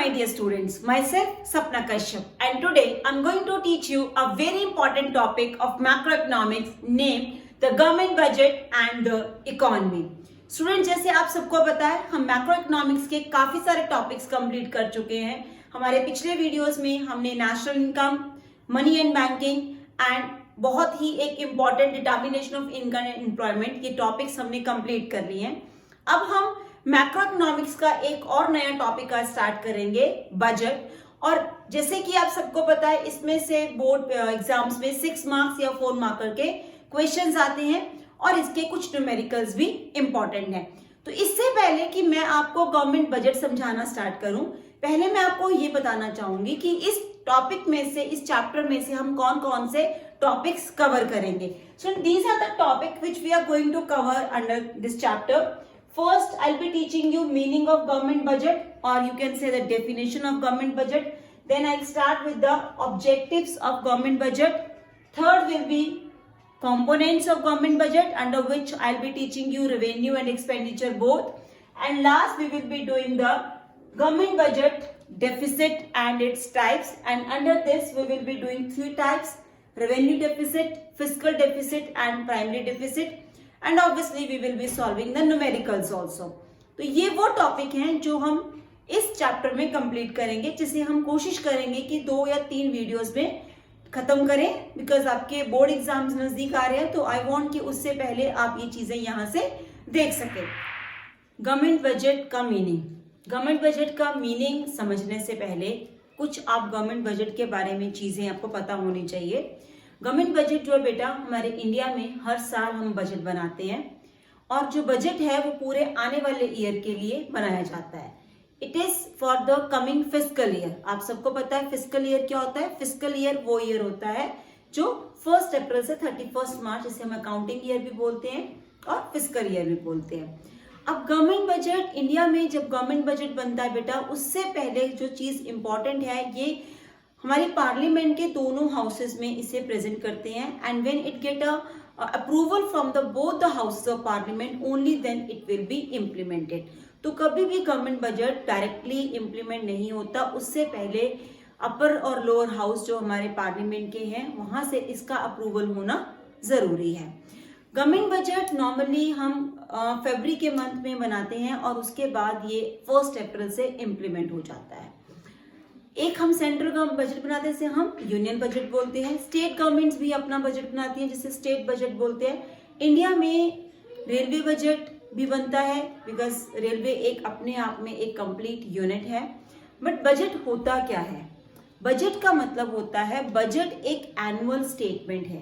my dear students, myself Sapna Kashyap, and today I'm going to teach you a very important topic of macroeconomics named the government budget and the economy. Student, जैसे आप सबको पता है, हम macro economics के काफी सारे topics complete कर चुके हैं. हमारे पिछले वीडियोस में हमने national income, money and banking and बहुत ही एक important determination of income and employment ये टॉपिक्स हमने कंप्लीट कर लिए हैं. अब हम मैक्रो इकोनॉमिक्स का एक और नया टॉपिक का स्टार्ट करेंगे, बजट. और जैसे कि आप सबको पता है, इसमें से बोर्ड एग्जाम्स में 6 मार्क्स या 4 मार्कर के क्वेश्चंस आते हैं और इसके कुछ न्यूमेरिकल्स भी इंपॉर्टेंट हैं. तो इससे पहले कि मैं आपको गवर्नमेंट बजट समझाना स्टार्ट करूं, पहले मैं आपको ये बताना चाहूंगी कि इस टॉपिक में से, इस चैप्टर में से हम कौन कौन से टॉपिक्स कवर करेंगे. So these are the topic which we are going to cover under this chapter. First, I'll be teaching you meaning of government budget, or you can say the definition of government budget. Then I'll start with the objectives of government budget. Third will be components of government budget, under which I'll be teaching you revenue and expenditure both. And last, we will be doing the government budget deficit and its types. And under this, we will be doing 3 types: revenue deficit, fiscal deficit, and primary deficit. And obviously we will be solving the numericals also. तो ये वो topic हैं जो हम इस chapter में complete करेंगे, जिसे हम कोशिश करेंगे कि 2 या 3 वीडियोस में खत्म करें, बिकॉज आपके बोर्ड एग्जाम्स नजदीक आ रहे हैं. तो आई वांट कि उससे पहले आप ये चीजें यहां से देख सकें. गवर्नमेंट बजट का मीनिंग. गवर्नमेंट बजट का मीनिंग समझने से पहले कुछ आप गवर्नमेंट बजट के बारे में चीजें आपको पता होनी चाहिए. गवर्नमेंट बजट जो है बेटा, हमारे इंडिया में हर साल हम बजट बनाते हैं, और जो बजट है वो पूरे आने वाले ईयर के लिए बनाया जाता है. It is for the coming fiscal year. आप सबको पता है फिस्कल ईयर क्या होता है. फिस्कल ईयर वो ईयर होता है जो 1 अप्रैल से 31 मार्च, जिसे हम अकाउंटिंग ईयर भी बोलते हैं और फिस्कल ईयर भी बोलते हैं. अब गवर्नमेंट बजट इंडिया में जब गवर्नमेंट बजट बनता है बेटा, उससे पहले जो चीज इंपॉर्टेंट है, ये हमारी पार्लियामेंट के दोनों हाउसेस में इसे प्रेजेंट करते हैं. And when it get a approval from the both the houses of parliament, only then it will be implemented. तो कभी भी गवर्नमेंट बजट डायरेक्टली इम्प्लीमेंट नहीं होता, उससे पहले अपर और लोअर हाउस जो हमारे पार्लियामेंट के हैं, वहां से इसका अप्रूवल होना जरूरी है. गवर्नमेंट बजट नॉर्मली हम फरवरी के मंथ में बनाते हैं और उसके बाद ये 1 अप्रैल से इम्प्लीमेंट हो जाता है. एक हम सेंट्रल बजट बनाते हैं, जिसे हम यूनियन बजट बोलते हैं. स्टेट गवर्नमेंट्स भी अपना बजट बनाती हैं, जिसे स्टेट बजट बोलते हैं. इंडिया में रेलवे बजट भी बनता है, बिकॉज रेलवे एक अपने आप में एक कंप्लीट यूनिट है. बट बजट होता क्या है? बजट का मतलब होता है, बजट एक एनुअल स्टेटमेंट है,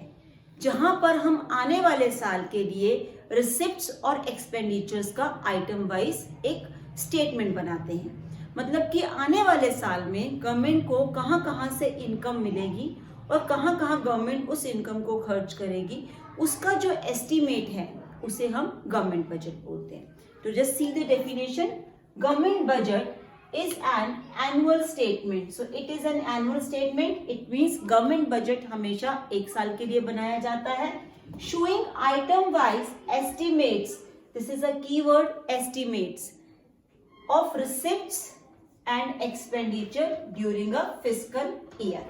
जहां पर हम आने वाले साल के लिए रिसिप्ट्स और एक्सपेंडिचर्स का आइटम वाइज एक स्टेटमेंट बनाते हैं. मतलब कि आने वाले साल में गवर्नमेंट को कहां कहां से इनकम मिलेगी और कहां कहां गवर्नमेंट उस इनकम को खर्च करेगी, उसका जो एस्टिमेट है उसे हम गवर्नमेंट बजट बोलते हैं. तो just see the definition. Government budget is an annual statement. So it is an annual statement. It means government budget हमेशा 1 साल के लिए बनाया जाता है. Showing item wise estimates, this is a keyword, estimates of receipts and expenditure during a fiscal year.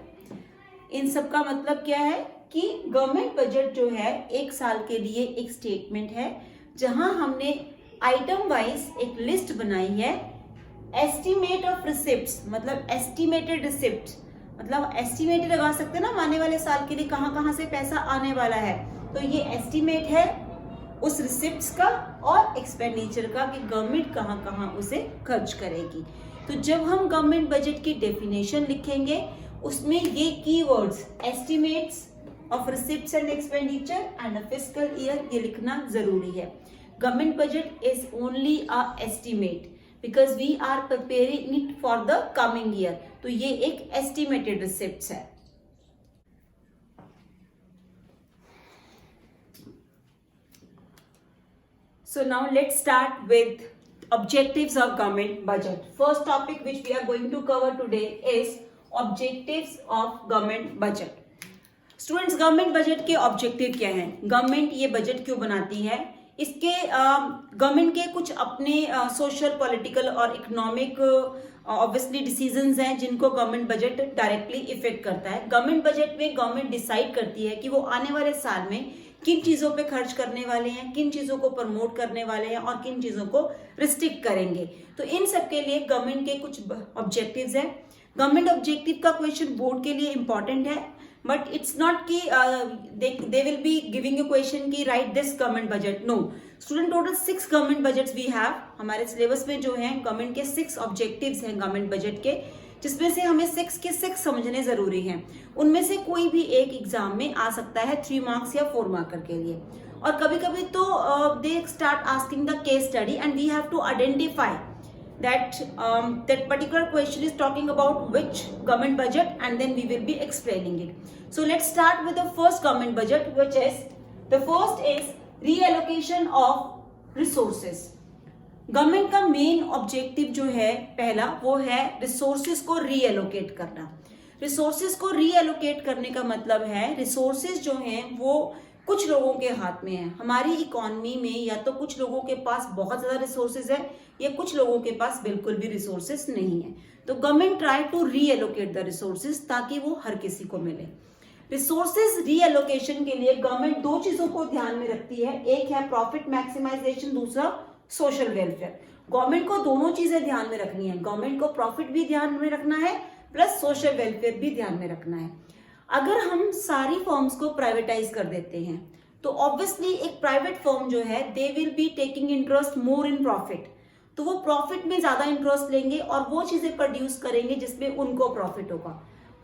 इन सब का मतलब क्या है कि गवर्नमेंट बजट जो है 1 साल के लिए एक स्टेटमेंट है, जहां हमने आइटम वाइज एक लिस्ट बनाई है. एस्टिमेट ऑफ रिसिप्ट्स मतलब एस्टिमेटेड रिसिप्ट, मतलब एस्टिमेट लगा सकते हैं ना आने वाले साल के लिए कहां कहां से पैसा आने वाला है. तो ये एस्टिमेट है उस रिसिप्ट्स का और एक्सपेंडिचर का, कि गवर्नमेंट कहां कहां उसे खर्च करेगी. तो जब हम गवर्नमेंट बजट की डेफिनेशन लिखेंगे, उसमें ये keywords estimates of receipts and expenditure and a fiscal year, ये लिखना जरूरी है. Government budget is only a estimate because we are preparing it for the coming year. तो ये एक एस्टिमेटेड रिसिप्ट्स है. So now let's start with objectives of government budget. First topic which we are going to cover today is objectives of government budget. Students, government budget के objective क्या हैं? Government ये budget क्यों बनाती है? इसके government के कुछ अपने सोशल, पॉलिटिकल और इकोनॉमिक ऑब्वियसली डिसीजंस हैं जिनको गवर्नमेंट बजट डायरेक्टली इफेक्ट करता है। गवर्नमेंट बजट में गवर्नमेंट डिसाइड करती है कि वो आने वाले साल में किन चीजों पे खर्च करने वाले हैं, किन चीजों को प्रमोट करने वाले हैं और किन चीजों को रिस्ट्रिक्ट करेंगे। तो इन सब के लिए गवर्नमेंट के कुछ ऑब्जेक्टिव्स हैं। गवर्नमेंट ऑब्जेक्टिव का क्वेश्चन बोर्ड के लिए इंपॉर्टेंट है, बट इट्स नॉट कि they will be giving you question की right this government budget. No student, total 6 government budgets we have. हमारे सिलेबस में जो है गवर्नमेंट के 6 ऑब्जेक्टिव्स हैं गवर्नमेंट बजट के, जिसमें से हमें 6 के 6 समझने जरूरी हैं। उनमें से कोई भी एक एग्जाम में आ सकता है 3 मार्क्स या 4 मार्कर के लिए। और कभी कभी तो they start asking the case study and we have to identify that particular question is talking about which government budget, and then we will be explaining it. So let's start with the first government budget, which is the first is reallocation of resources. Government का main objective जो है पहला, वो है resources को reallocate करना। Resources को reallocate करने का मतलब है रिसोर्सेज जो हैं वो कुछ लोगों के हाथ में है। हमारी इकोनॉमी में या तो कुछ लोगों के पास बहुत ज्यादा रिसोर्सेज है या कुछ लोगों के पास बिल्कुल भी रिसोर्सेज नहीं है। तो government try to reallocate the resources ताकि वो हर किसी को मिले। रिसोर्सेज रीएलोकेशन के लिए गवर्नमेंट 2 चीजों को ध्यान में रखती है, एक है प्रॉफिट मैक्सिमाइजेशन, दूसरा सोशल वेलफेयर। गवर्नमेंट को दोनों चीजें ध्यान में रखनी है। गवर्नमेंट को प्रॉफिट भी ध्यान में रखना है प्लस सोशल वेलफेयर भी ध्यान में रखना है। अगर हम सारी फर्म्स को प्राइवेटाइज कर देते हैं तो ऑब्वियसली एक प्राइवेट फर्म जो है दे will be taking interest more in profit, तो वो प्रॉफिट में ज्यादा इंटरेस्ट लेंगे और वो चीजें प्रोड्यूस करेंगे जिसमें उनको प्रॉफिट होगा।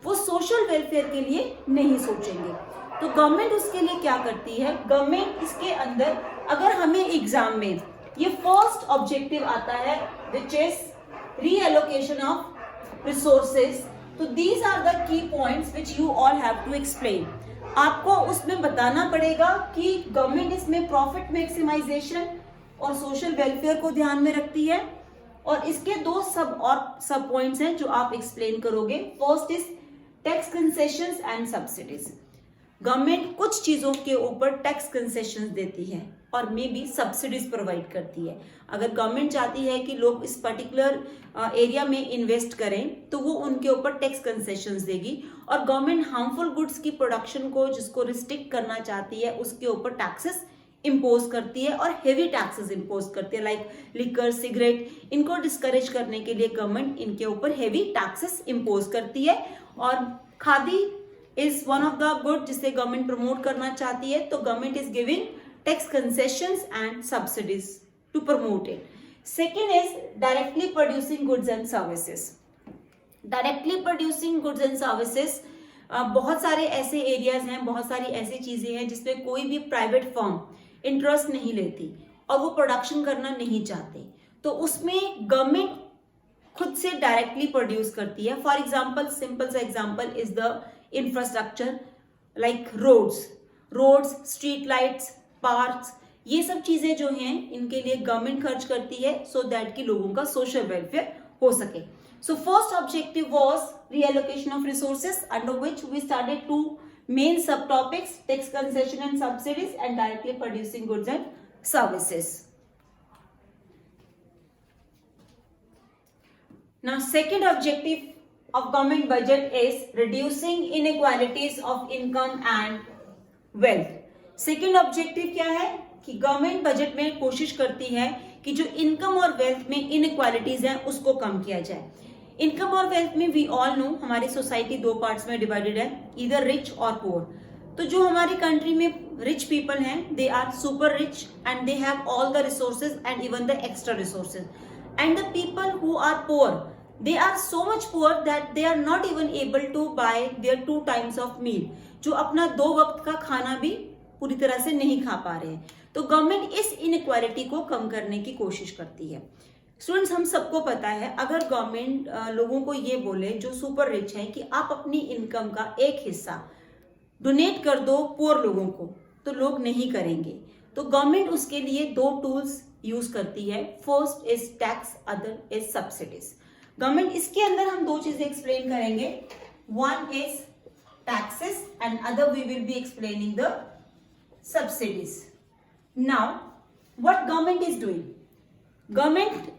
वो सोशल वेलफेयर के लिए नहीं सोचेंगे। तो गवर्नमेंट उसके लिए क्या करती है, गवर्नमेंट इसके अंदर अगर हमें एग्जाम में ये फर्स्ट ऑब्जेक्टिव आता है which is reallocation of resources, तो these are the key points which you all have to explain. आपको उसमें बताना पड़ेगा कि गवर्नमेंट इसमें प्रॉफिट मैक्सिमाइजेशन और सोशल वेलफेयर को ध्यान में रखती है, और इसके 2 सब पॉइंट्स हैं जो आप एक्सप्लेन करोगे। First is tax concessions and subsidies. Government कुछ चीजों के ऊपर टैक्स कंसेशंस देती है और मे बी सब्सिडीज प्रोवाइड करती है। अगर गवर्नमेंट चाहती है कि लोग इस पर्टिकुलर एरिया में इन्वेस्ट करें तो वो उनके ऊपर टैक्स कंसेशंस देगी, और गवर्नमेंट हार्मफुल गुड्स की प्रोडक्शन को जिसको रिस्ट्रिक्ट करना चाहती है उसके ऊपर टैक्सेस इंपोज करती है और हेवी टैक्सेस इंपोज करती है, लाइक लिकर, सिगरेट। इनको डिस्करेज करने के लिए गवर्नमेंट इनके ऊपर हेवी टैक्सेस इंपोज करती है। और khadi is one of the good जिसे गवर्नमेंट प्रमोट करना चाहती है, तो government is giving tax concessions and subsidies to promote it. Second is directly producing goods and services. Directly producing goods and services, बहुत सारे ऐसे एरियाज हैं, बहुत सारी ऐसी चीजें हैं जिसमें कोई भी प्राइवेट फर्म इंटरेस्ट नहीं लेती और वो प्रोडक्शन करना नहीं चाहते, तो उसमें गवर्नमेंट खुद से डायरेक्टली प्रोड्यूस करती है। फॉर एग्जाम्पल, सिंपल सा example is the infrastructure like roads, street lights, parks. ये सब चीजें जो हैं इनके लिए गवर्नमेंट खर्च करती है सो दैट कि लोगों का सोशल वेलफेयर हो सके। So first objective was reallocation of resources, under which we started 2 main sub topics, tax concession and subsidies and directly producing goods and services. Now second objective of government budget is reducing inequalities of income and wealth. Second objective क्या है कि government budget में कोशिश करती है कि जो income और वेल्थ में इनइक्वालिटीज हैं उसको कम किया जाए। इनकम और वेल्थ में वी ऑल नो हमारी सोसाइटी 2 पार्ट्स में डिवाइडेड है, इधर रिच और पुअर। तो जो हमारी कंट्री में रिच पीपल हैं they are super rich and they have all the resources and even the extra resources, and the people who are poor they are so much poor that they are not even able to buy their 2 times of meal, जो अपना 2 वक्त का खाना भी पूरी तरह से नहीं खा पा रहे हैं। तो गवर्नमेंट इस इनइक्वालिटी को कम करने की कोशिश करती है। स्टूडेंट्स, हम सबको पता है अगर गवर्नमेंट लोगों को ये बोले जो सुपर रिच हैं कि आप अपनी इनकम का एक हिस्सा डोनेट कर दो पुअर लोगों को, तो लोग नहीं करेंगे। तो गवर्नमेंट उसके लिए 2 टूल्स यूज करती है। First is tax, other is subsidies. Government इसके अंदर हम 2 चीजें एक्सप्लेन करेंगे, one is taxes and other we will be explaining the subsidies. Now what government is doing, government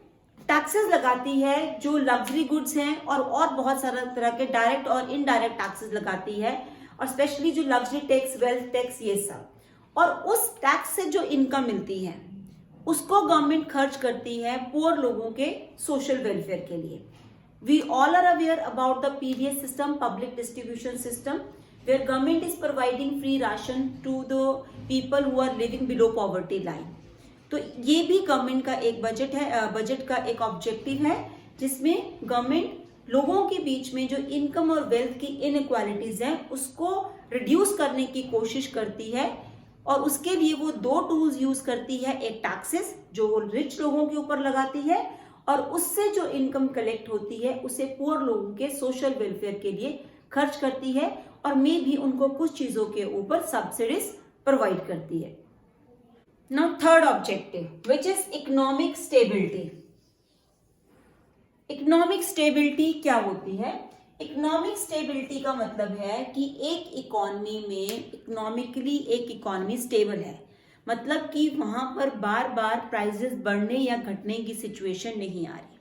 taxes लगाती है जो लग्जरी गुड्स हैं और बहुत सारा तरह के डायरेक्ट और इनडायरेक्ट टैक्सेस लगाती है, और स्पेशली जो लग्जरी टैक्स, वेल्थ टैक्स, ये सब। और उस टैक्स से जो इनकम मिलती है उसको गवर्नमेंट खर्च करती है पुअर लोगों के सोशल वेलफेयर के लिए। We all are aware about the PDS system, public distribution system, where government is providing free ration to the people who are living below poverty line. तो ये भी गवर्नमेंट का एक बजट है, बजट का एक ऑब्जेक्टिव है, जिसमें गवर्नमेंट लोगों के बीच में जो इनकम और वेल्थ की इनइक्वालिटीज हैं उसको रिड्यूस करने की कोशिश करती है। और उसके लिए वो दो टूल्स यूज करती है, एक टैक्सेस जो वो रिच लोगों के ऊपर लगाती है, और उससे जो इनकम कलेक्ट होती है उसे पुअर लोगों के सोशल वेलफेयर के लिए खर्च करती है, और मे भी उनको कुछ चीजों के ऊपर सब्सिडीज प्रोवाइड करती है। Now third objective which is economic stability. Economic stability क्या होती है? इकोनॉमिक स्टेबिलिटी का मतलब है कि एक इकोनॉमी में इकोनॉमिकली एक इकोनॉमी स्टेबल है, मतलब कि वहां पर बार बार प्राइसेस बढ़ने या घटने की सिचुएशन नहीं आ रही।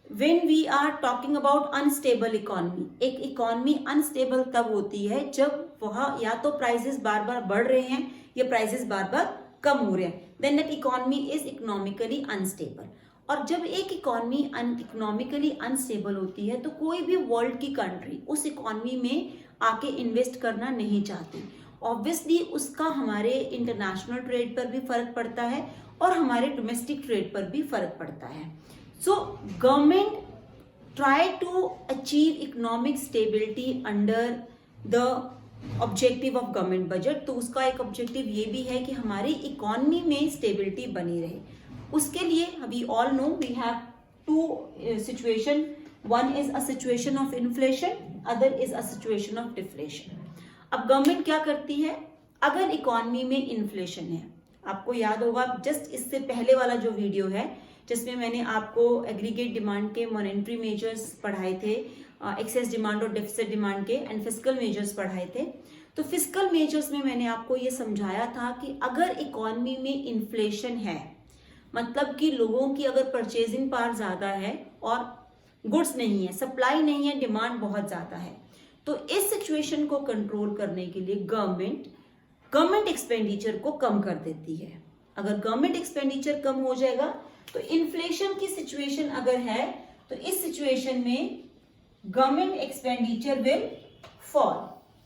When we are talking about unstable economy, एक इकोनॉमी अनस्टेबल तब होती है जब वहां या तो प्राइसेस बार बार बढ़ रहे हैं या प्राइसेस बार बार कम हो रहे हैं, then that economy is economically unstable. और जब एक इकोनॉमी इकोनॉमिकली अनस्टेबल होती है तो कोई भी वर्ल्ड की कंट्री उस इकोनॉमी में आके इन्वेस्ट करना नहीं चाहती। ऑब्वियसली उसका हमारे इंटरनेशनल ट्रेड पर भी फर्क पड़ता है और हमारे डोमेस्टिक ट्रेड पर भी फर्क पड़ता है। So government try to achieve economic stability under the objective of government budget. तो उसका एक ऑब्जेक्टिव ये भी है कि हमारी इकोनॉमी में स्टेबिलिटी बनी रहे। उसके लिए we all know we have two situation, one is a situation of inflation, other is a situation of deflation. अब गवर्नमेंट क्या करती है, अगर इकोनॉमी में इन्फ्लेशन है, आपको याद होगा जस्ट इससे पहले वाला जो वीडियो है जिसमें मैंने आपको एग्रीगेट डिमांड के मॉनेटरी मेजर्स पढ़ाए थे, एक्सेस डिमांड और डेफिसिट डिमांड के, एंड फिस्कल मेजर्स पढ़ाए थे। तो फिस्कल मेजर्स में मैंने आपको ये समझाया था कि अगर इकोनॉमी में इन्फ्लेशन है, मतलब कि लोगों की अगर परचेजिंग पावर ज्यादा है और गुड्स नहीं है, सप्लाई नहीं है, डिमांड बहुत ज्यादा है, तो इस सिचुएशन को कंट्रोल करने के लिए गवर्नमेंट एक्सपेंडिचर को कम कर देती है। अगर गवर्नमेंट एक्सपेंडिचर कम हो जाएगा तो इन्फ्लेशन की सिचुएशन अगर है तो इस सिचुएशन में government expenditure will fall.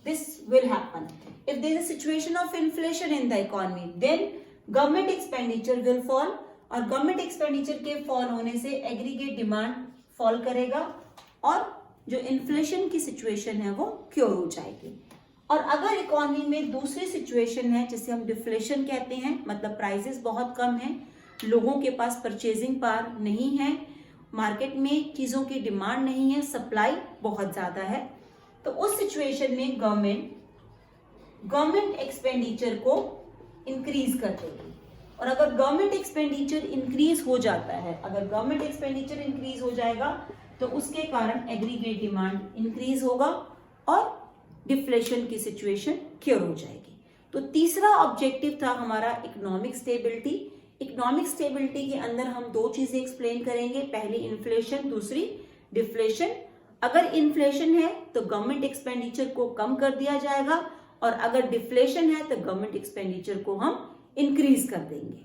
This will happen if there is a situation of inflation in the economy, then government expenditure will fall, और गवर्नमेंट एक्सपेंडिचर के फॉल होने से एग्रीगेट डिमांड फॉल करेगा और जो इन्फ्लेशन की सिचुएशन है वो क्योर हो जाएगी। और अगर इकोनॉमी में दूसरी सिचुएशन है जिसे हम डिफ्लेशन कहते हैं, मतलब प्राइसेस बहुत कम है, लोगों के पास परचेजिंग पावर नहीं है, मार्केट में चीजों की डिमांड नहीं है, सप्लाई बहुत ज्यादा है, तो उस सिचुएशन में गवर्नमेंट एक्सपेंडिचर को इंक्रीज कर देगी। और अगर गवर्नमेंट एक्सपेंडिचर इंक्रीज हो जाता है, अगर गवर्नमेंट एक्सपेंडिचर इंक्रीज हो जाएगा तो उसके कारण एग्रीगेट डिमांड इंक्रीज होगा और डिफ्लेशन की सिचुएशन क्योर हो जाएगी। तो तीसरा ऑब्जेक्टिव था हमारा इकोनॉमिक स्टेबिलिटी। इकोनॉमिक स्टेबिलिटी के अंदर हम दो चीजें एक्सप्लेन करेंगे, पहली इन्फ्लेशन, दूसरी डिफ्लेशन। अगर इन्फ्लेशन है तो गवर्नमेंट एक्सपेंडिचर को कम कर दिया जाएगा, और अगर डिफ्लेशन है तो गवर्नमेंट एक्सपेंडिचर को हम इंक्रीज कर देंगे।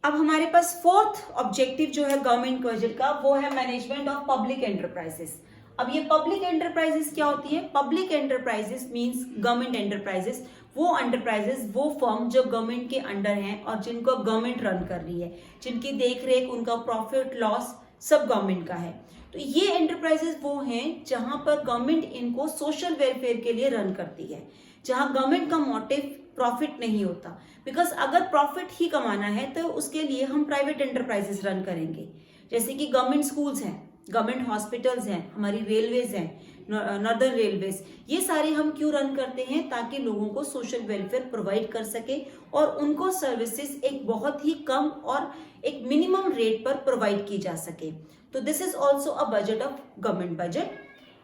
अब हमारे पास फोर्थ ऑब्जेक्टिव जो है गवर्नमेंट बजट का, वो है मैनेजमेंट ऑफ पब्लिक एंटरप्राइजेस। अब ये पब्लिक एंटरप्राइजेस क्या होती है? Public enterprises means government enterprises, वो एंटरप्राइजेस, वो फर्म जो गवर्नमेंट के अंडर हैं और जिनको गवर्नमेंट रन कर रही है, जिनकी देखरेख, उनका प्रॉफिट लॉस सब गवर्नमेंट का है। तो ये एंटरप्राइजेस वो हैं जहां पर गवर्नमेंट इनको सोशल वेलफेयर के लिए रन करती है, जहां गवर्नमेंट का मोटिव प्रॉफिट नहीं होता। बिकॉज अगर प्रॉफिट ही कमाना है तो उसके लिए हम प्राइवेट एंटरप्राइजेस रन करेंगे, जैसे कि गवर्नमेंट स्कूल्स हैं, गवर्नमेंट हॉस्पिटल्स हैं, हमारी रेलवेज हैं, नॉर्दर्न रेलवेज, ये सारे हम क्यों रन करते हैं? ताकि लोगों को सोशल वेलफेयर प्रोवाइड कर सके और उनको सर्विसेज एक बहुत ही कम और एक मिनिमम रेट पर प्रोवाइड की जा सके। तो this is also a budget of government budget.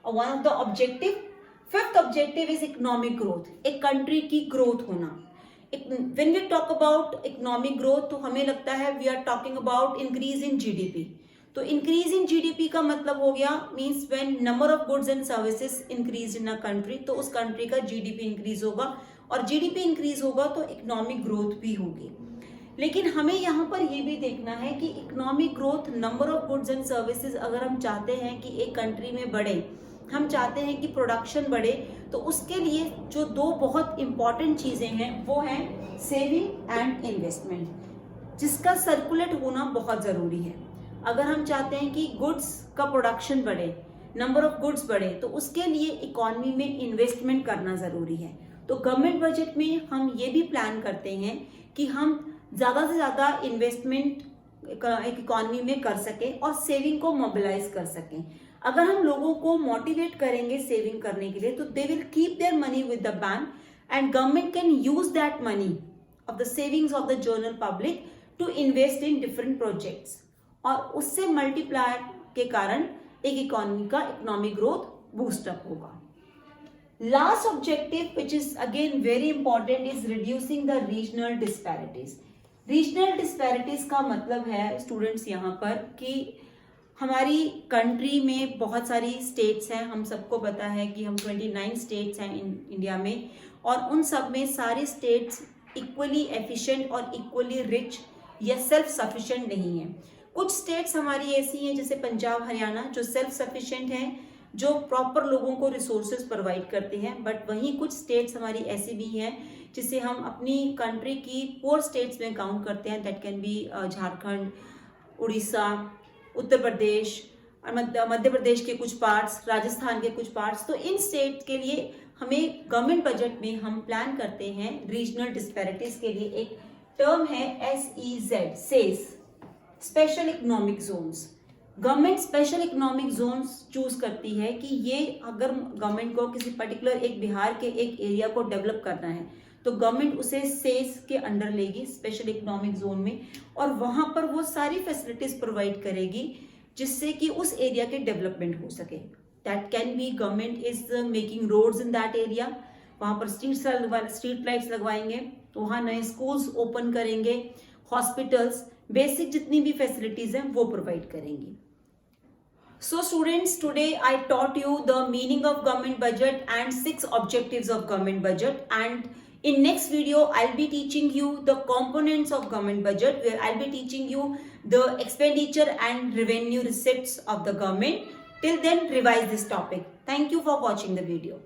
One of the objective, fifth objective is economic growth, एक कंट्री की ग्रोथ होना। When we talk about economic growth तो हमें लगता है we are talking about increase in GDP. तो increase in GDP का मतलब हो गया means when number of goods and services increase in a country, तो उस कंट्री का जीडीपी इंक्रीज होगा, और जीडीपी इंक्रीज होगा तो इकोनॉमिक ग्रोथ भी होगी। लेकिन हमें यहाँ पर ये भी देखना है कि economic growth, number of goods and services अगर हम चाहते हैं कि एक कंट्री में बढ़े, हम चाहते हैं कि प्रोडक्शन बढ़े, तो उसके लिए जो दो बहुत इंपॉर्टेंट चीजें हैं वो हैं सेविंग एंड इन्वेस्टमेंट, जिसका सर्कुलेट होना बहुत जरूरी है। अगर हम चाहते हैं कि गुड्स का प्रोडक्शन बढ़े, नंबर ऑफ गुड्स बढ़े, तो उसके लिए इकोनॉमी में इन्वेस्टमेंट करना जरूरी है। तो गवर्नमेंट बजट में हम ये भी प्लान करते हैं कि हम ज्यादा से ज्यादा इन्वेस्टमेंट एक इकोनॉमी में कर सकें और सेविंग को मोबिलाइज कर सकें। अगर हम लोगों को मोटिवेट करेंगे सेविंग करने के लिए, तो they will keep their money with the bank and government can use that money of the savings of the general public to invest in different projects, और उससे मल्टीप्लायर के कारण एक इकोनॉमी का इकोनॉमिक ग्रोथ बूस्टअप होगा। Last objective which is again very important is reducing the regional disparities. Regional disparities का मतलब है स्टूडेंट्स यहाँ पर कि हमारी कंट्री में बहुत सारी स्टेट्स हैं, हम सबको पता है कि हम 29 स्टेट्स हैं इंडिया में, और उन सब में सारी स्टेट्स इक्वली एफिशिएंट और इक्वली रिच या सेल्फ सफिशिएंट नहीं है। कुछ स्टेट्स हमारी ऐसी हैं जैसे पंजाब, हरियाणा, जो सेल्फ सफिशिएंट हैं, जो प्रॉपर लोगों को रिसोर्सेज प्रोवाइड करते हैं, बट वहीं कुछ स्टेट्स हमारी ऐसी भी हैं जिसे हम अपनी कंट्री की पुअर स्टेट्स में काउंट करते हैं। That can be Jharkhand, Orissa, Uttar Pradesh, Madhya Pradesh के कुछ पार्ट्स, राजस्थान के कुछ पार्ट्स। तो इन स्टेट के लिए हमें गवर्नमेंट बजट में हम प्लान करते हैं रीजनल डिस्पैरिटीज के लिए एक टर्म है SEZ, SEZ, special economic zones. Government special economic zones choose करती है कि ये अगर गवर्नमेंट को किसी पर्टिकुलर एक बिहार के एक एरिया को डेवलप करना है, तो गवर्नमेंट उसे सेस के अंडर लेगी, स्पेशल इकोनॉमिक जोन में, और वहां पर वो सारी फैसिलिटीज प्रोवाइड करेगी जिससे कि उस एरिया के डेवलपमेंट हो सके। That can be government is making roads in that area, वहां पर स्ट्रीट लाइट्स लगवाएंगे, तो वहां नए स्कूल्स ओपन करेंगे, हॉस्पिटल्स, बेसिक जितनी भी फैसिलिटीज हैं वो प्रोवाइड करेंगी। So students, today I taught you the meaning of government budget and 6 objectives of government budget, and in next video I'll be teaching you the components of government budget, where I'll be teaching you the expenditure and revenue receipts of the government. Till then, revise this topic. Thank you for watching the video.